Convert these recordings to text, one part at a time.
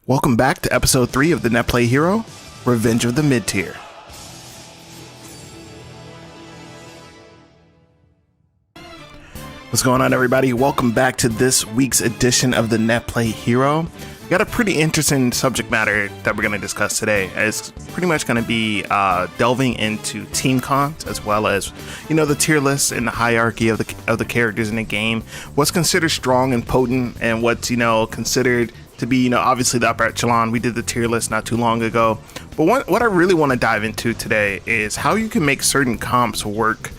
Welcome back to episode 3 of the Netplay Hero, Revenge of the Mid-Tier. What's going on, everybody? Welcome back to this week's edition of the Netplay Hero. We got a pretty interesting subject matter that we're going to discuss today. It's pretty much going to be delving into team comps as well as, the tier lists and the hierarchy of the characters in the game. What's considered strong and potent, and what's considered to be obviously the upper echelon. We did the tier list not too long ago, but what I really want to dive into today is how you can make certain comps work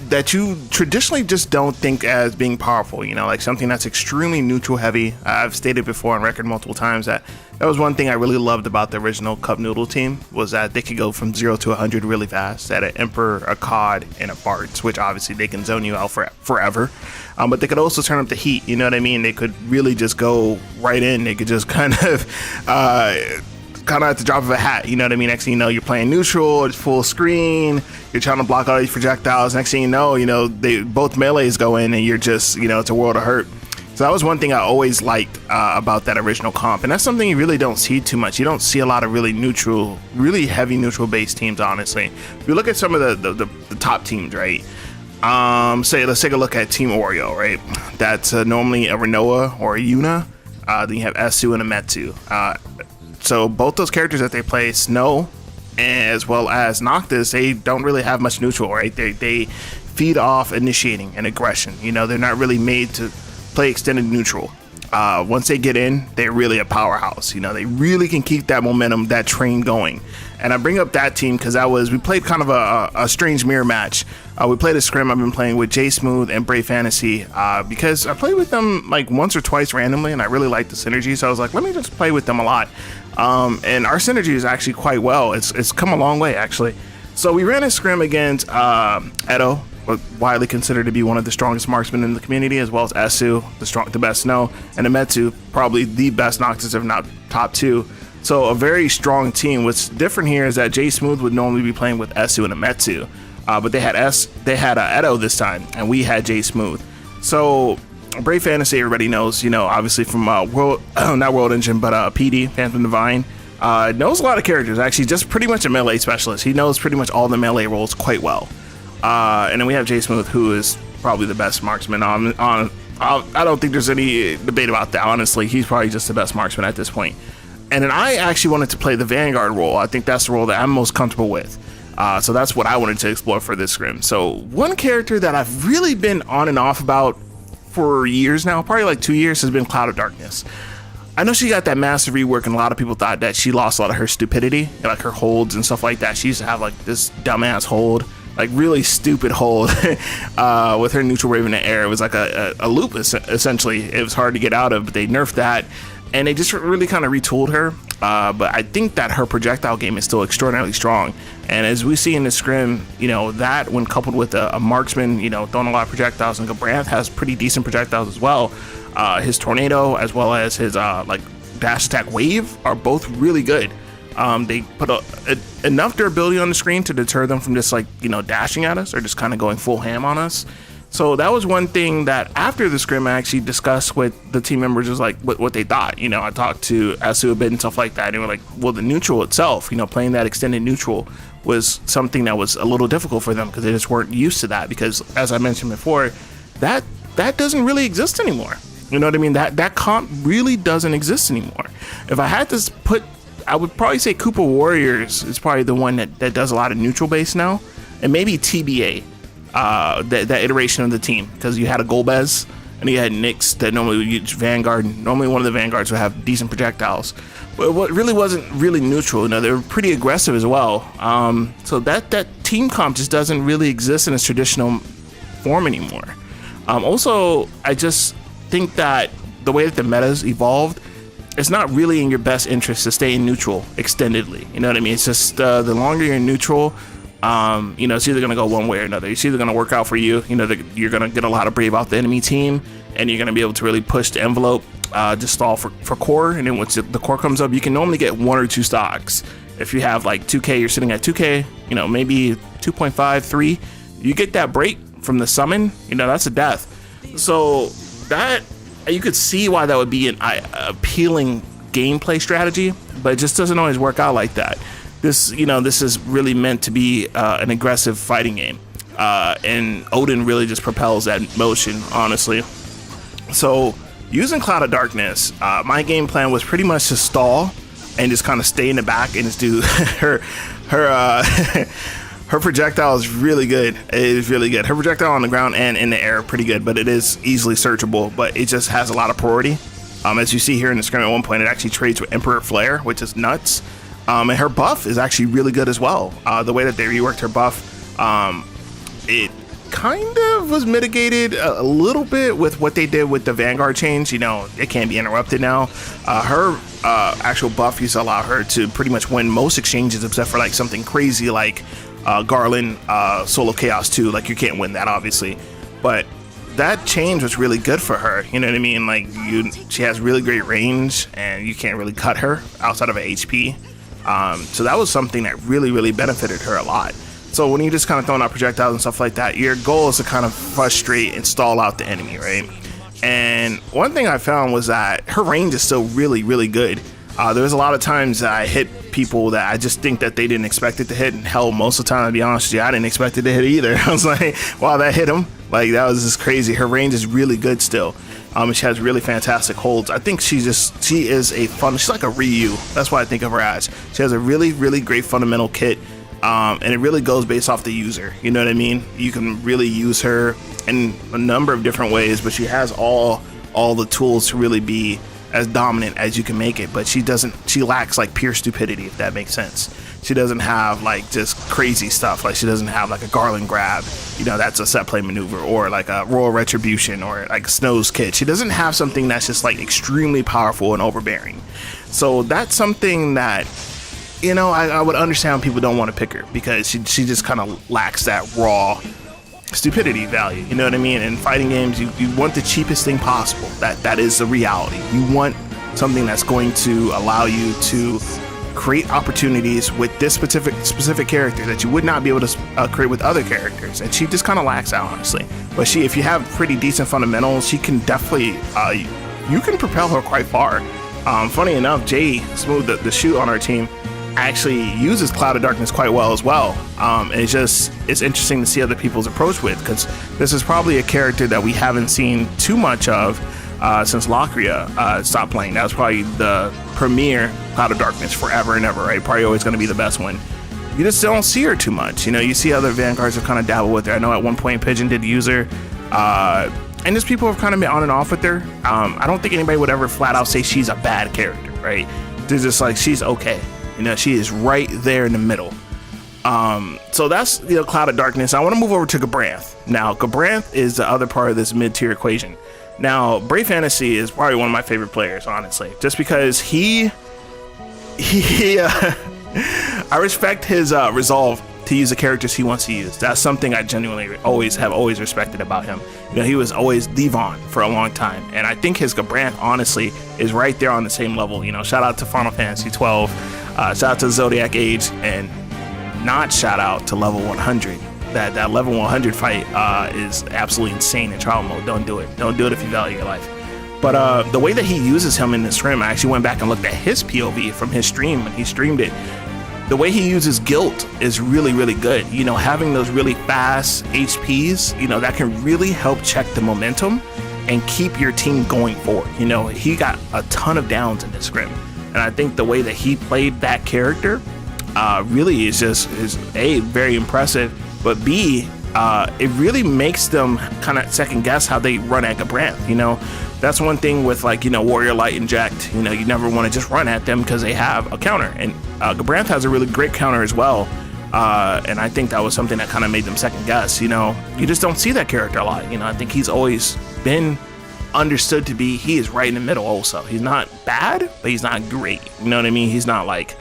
that you traditionally just don't think as being powerful, like something that's extremely neutral heavy. I've stated before on record multiple times that was one thing I really loved about the original Cup Noodle team, was that they could go from 0 to 100 really fast at an Emperor, a COD, and a Bartz, which obviously they can zone you out for forever. But they could also turn up the heat, you know what I mean? They could really just go right in. They could just kind of at the drop of a hat, you know what I mean? Next thing you know, you're playing neutral, it's full screen, you're trying to block all these projectiles. Next thing you know, they both melees go in and you're just, it's a world of hurt. So that was one thing I always liked about that original comp, and that's something you really don't see too much. You don't see a lot of really neutral, really heavy neutral based teams, honestly. If you look at some of the top teams, right? Let's take a look at Team Oreo, right? That's normally a Renoa or a Yuna. Then you have Esu and a Metsu. So both those characters that they play, Snow as well as Noctis, they don't really have much neutral, right? They feed off initiating and aggression. They're not really made to play extended neutral. Once they get in, they're really a powerhouse. They really can keep that momentum, that train going. And I bring up that team because we played kind of a strange mirror match. We played a scrim I've been playing with J Smooth and Brave Fantasy because I played with them like once or twice randomly, and I really liked the synergy. So I was like, let me just play with them a lot. And our synergy is actually quite well. It's come a long way, actually. So we ran a scrim against Edo, widely considered to be one of the strongest marksmen in the community, as well as Esu, the best Snow, and Ametsu, probably the best Noctis, if not top 2. So a very strong team. What's different here is that J Smooth would normally be playing with Esu and Ametsu, but they had Edo this time, and we had J Smooth. So Brave Fantasy, everybody knows, obviously from not World Engine, but PD, Phantom Divine, knows a lot of characters. Actually, just pretty much a melee specialist. He knows pretty much all the melee roles quite well. And then we have J Smooth, who is probably the best marksman on. I don't think there's any debate about that. Honestly, he's probably just the best marksman at this point. And then I actually wanted to play the Vanguard role. I think that's the role that I'm most comfortable with. So that's what I wanted to explore for this scrim. So one character that I've really been on and off about for years now, probably like 2 years, has been Cloud of Darkness. I know she got that massive rework, and a lot of people thought that she lost a lot of her stupidity, like her holds and stuff like that. She used to have like this dumbass hold, like really stupid hold with her neutral wave in the air. It was like a loop, essentially. It was hard to get out of, but they nerfed that, and they just really kind of retooled her. But I think that her projectile game is still extraordinarily strong. And as we see in the scrim, that when coupled with a marksman, throwing a lot of projectiles, and Gabranth has pretty decent projectiles as well. His tornado as well as his dash attack wave are both really good. They put enough durability on the screen to deter them from just dashing at us or just kind of going full ham on us. So that was one thing that after the scrim I actually discussed with the team members, is like what they thought. I talked to Esu a bit and stuff like that, and they were like, well, the neutral itself, playing that extended neutral was something that was a little difficult for them because they just weren't used to that, because as I mentioned before, that doesn't really exist anymore. You know what I mean? That comp really doesn't exist anymore. If I had to I would probably say Koopa Warriors is probably the one that does a lot of neutral base now, and maybe TBA. That iteration of the team, because you had a Golbez and you had Nyx that normally would use Vanguard. Normally one of the Vanguards would have decent projectiles, but what really wasn't really neutral. They were pretty aggressive as well. So that team comp just doesn't really exist in its traditional form anymore. Also, I just think that the way that the meta's evolved, it's not really in your best interest to stay in neutral extendedly. You know what I mean? It's just the longer you're in neutral, it's either going to go one way or another. It's either going to work out for you, you're going to get a lot of brave off the enemy team, and you're going to be able to really push the envelope, just stall for core, and then once the core comes up, you can normally get 1 or 2 stocks. If you have like 2k, you're sitting at 2k, maybe 2.5, 3, you get that break from the summon, that's a death. So that, you could see why that would be an appealing gameplay strategy, but it just doesn't always work out like that. This is really meant to be an aggressive fighting game, and Odin really just propels that motion, honestly. So using Cloud of Darkness, my game plan was pretty much to stall and just kind of stay in the back and just do her her projectile is really good. It is really good. Her projectile on the ground and in the air pretty good, but it is easily searchable, but it just has a lot of priority. As you see here in the scrim, at one point it actually trades with Emperor Flare, which is nuts. And her buff is actually really good as well. The way that they reworked her buff, it kind of was mitigated a little bit with what they did with the Vanguard change. It can't be interrupted now. Her actual buff used to allow her to pretty much win most exchanges except for like something crazy like Garland Solo Chaos 2. Like, you can't win that, obviously. But that change was really good for her. You know what I mean? Like, she has really great range, and you can't really cut her outside of an HP. So that was something that really, really benefited her a lot. So when you just kind of throwing out projectiles and stuff like that, your goal is to kind of frustrate and stall out the enemy, right? And one thing I found was that her range is still really, really good. There was a lot of times that I hit people that I just think that they didn't expect it to hit, and hell, most of the time, to be honest with you, I didn't expect it to hit either. I was like, wow, that hit him. Like, that was just crazy. Her range is really good still. She has really fantastic holds. I think she is a fun, she's like a Ryu. That's what I think of her as. She has a really, really great fundamental kit. And it really goes based off the user. You know what I mean? You can really use her in a number of different ways, but she has all the tools to really be as dominant as you can make it. But she lacks like pure stupidity, if that makes sense. She doesn't have like just crazy stuff. Like, she doesn't have like a Garland grab, that's a set play maneuver, or like a Royal Retribution, or like Snow's kit. She doesn't have something that's just like extremely powerful and overbearing. So that's something that, I would understand people don't want to pick her, because she just kind of lacks that raw stupidity value. You know what I mean? In fighting games, you want the cheapest thing possible. That is the reality. You want something that's going to allow you to create opportunities with this specific character that you would not be able to create with other characters, and she just kind of lacks out, honestly. But if you have pretty decent fundamentals, she can definitely you can propel her quite far. Funny enough, Jay Smooth, the shoot on our team, actually uses Cloud of Darkness quite well as well. And it's interesting to see other people's approach with, because this is probably a character that we haven't seen too much of since Lockria stopped playing. That was probably the premier Cloud of Darkness forever and ever, right? Probably always going to be the best one. You just don't see her too much. You see other Vanguards have kind of dabbled with her. I know at one point Pigeon did use her, and just people have kind of been on and off with her. I don't think anybody would ever flat out say she's a bad character, right? They're just like, she's okay. She is right there in the middle. So that's Cloud of Darkness. I want to move over to Gabranth. Now, Gabranth is the other part of this mid-tier equation. Now, Brave Fantasy is probably one of my favorite players, honestly, just because he I respect his resolve to use the characters he wants to use. That's something I genuinely always respected about him. He was always Devon for a long time, and I think his Gabranth, honestly, is right there on the same level. Shout out to Final Fantasy 12, shout out to Zodiac Age, and not shout out to level 100. That level 100 fight is absolutely insane in trial mode. Don't do it if you value your life. But the way that he uses him in the stream, I actually went back and looked at his POV from his stream when he streamed it. The way he uses Guilt is really, really good. Having those really fast HPs, that can really help check the momentum and keep your team going forward. He got a ton of downs in this scrim, and I think the way that he played that character really is A, very impressive, but B, it really makes them kind of second guess how they run at Gabranth. That's one thing with Warrior Light Inject. You never want to just run at them because they have a counter, and Gabranth has a really great counter as well. And I think that was something that kind of made them second guess. You just don't see that character a lot. I think he's always been understood to be, he is right in the middle also. He's not bad, but he's not great. You know what I mean? He's not like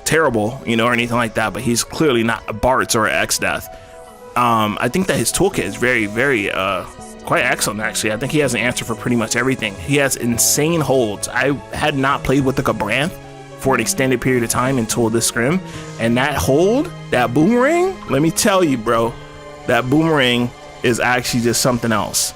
terrible, or anything like that, but he's clearly not a Bartz or an X-Death. I think that his toolkit is very, very quite excellent, actually. I think he has an answer for pretty much everything. He has insane holds. I had not played with the Gabranth for an extended period of time until this scrim, and that hold, that boomerang, let me tell you, bro, that boomerang is actually just something else.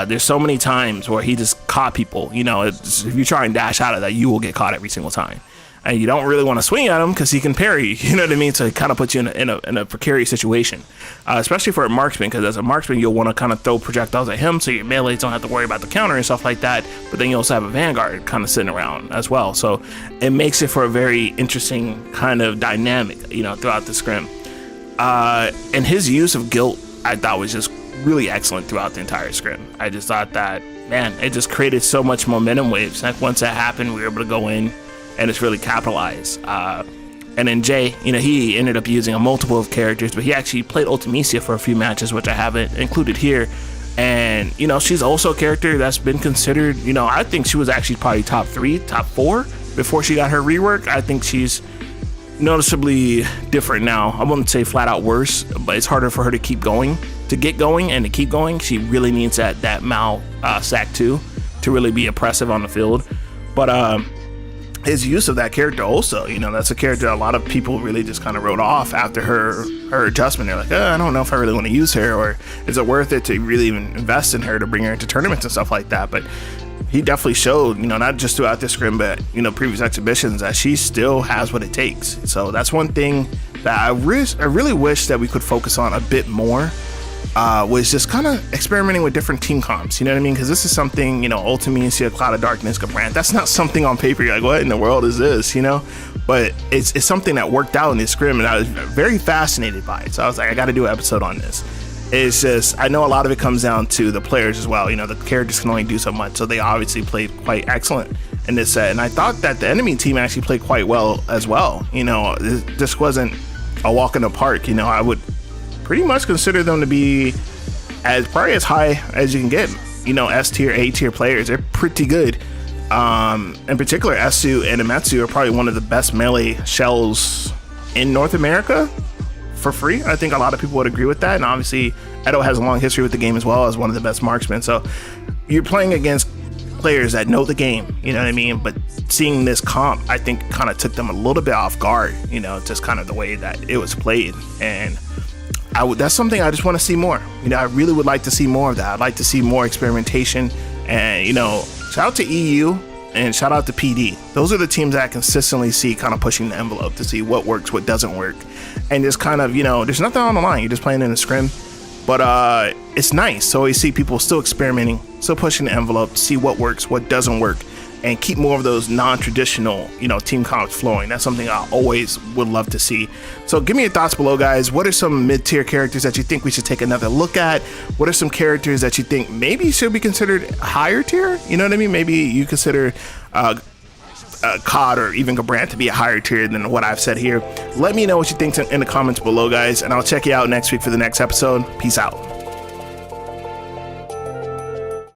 There's so many times where he just caught people. You know, if you try and dash out of that, you will get caught every single time. And you don't really want to swing at him because he can parry, you know what I mean? So it kind of puts you in a precarious situation, especially for a marksman, because as a marksman, you'll want to kind of throw projectiles at him so your melees don't have to worry about the counter and stuff like that. But then you also have a vanguard kind of sitting around as well. So it makes it for a very interesting kind of dynamic, you know, throughout the scrim. And his use of guilt, I thought, was just really excellent throughout the entire scrim. I just thought that, man, it just created so much momentum waves. Like once that happened, we were able to go in and it's really capitalized. And then Jay, you know, he ended up using a multiple of characters, but he actually played Ultimisia for a few matches, which I haven't included here. And, you know, she's also a character that's been considered, you know, I think she was actually probably top 3, top 4 before she got her rework. I think she's noticeably different now. I wouldn't say flat out worse, but it's harder for her to keep going, to get going and to keep going. She really needs that Mao sack 2 to really be oppressive on the field. But his use of that character also, you know, that's a character a lot of people really just kind of wrote off after her adjustment. They're like, I don't know if I really want to use her, or is it worth it to really even invest in her to bring her into tournaments and stuff like that. But he definitely showed, you know, not just throughout this scrim, but, you know, previous exhibitions, that she still has what it takes. So that's one thing that I really wish that we could focus on a bit more, was just kind of experimenting with different team comps, you know what I mean? Because this is something, you know, Ultimisia, Cloud of Darkness, Gabrant, that's not something on paper you're like, what in the world is this, you know? But it's something that worked out in this scrim, and I was very fascinated by it. So I was like, I got to do an episode on this. It's just, I know a lot of it comes down to the players as well. You know, the characters can only do so much, so they obviously played quite excellent in this set. And I thought that the enemy team actually played quite well as well. You know, this wasn't a walk in the park. You know, I would pretty much consider them to be probably as high as you can get. You know, S tier, A tier players. They're pretty good. In particular, Esu and Imetsu are probably one of the best melee shells in North America for free. I think a lot of people would agree with that. And obviously, Edo has a long history with the game as well as one of the best marksmen. So you're playing against players that know the game, you know what I mean? But seeing this comp, I think kind of took them a little bit off guard, you know, just kind of the way that it was played. And that's something I just want to see more. You know, I really would like to see more of that. I'd like to see more experimentation. And, you know, shout out to EU and shout out to PD. Those are the teams that I consistently see kind of pushing the envelope to see what works, what doesn't work. And just kind of, you know, there's nothing on the line. You're just playing in a scrim. But it's nice to always see people still experimenting, still pushing the envelope to see what works, what doesn't work, and keep more of those non-traditional, you know, team comps flowing. That's something I always would love to see. So give me your thoughts below, guys. What are some mid-tier characters that you think we should take another look at? What are some characters that you think maybe should be considered higher tier? You know what I mean? Maybe you consider COD or even Gabrant to be a higher tier than what I've said here. Let me know what you think in the comments below, guys, and I'll check you out next week for the next episode. Peace out.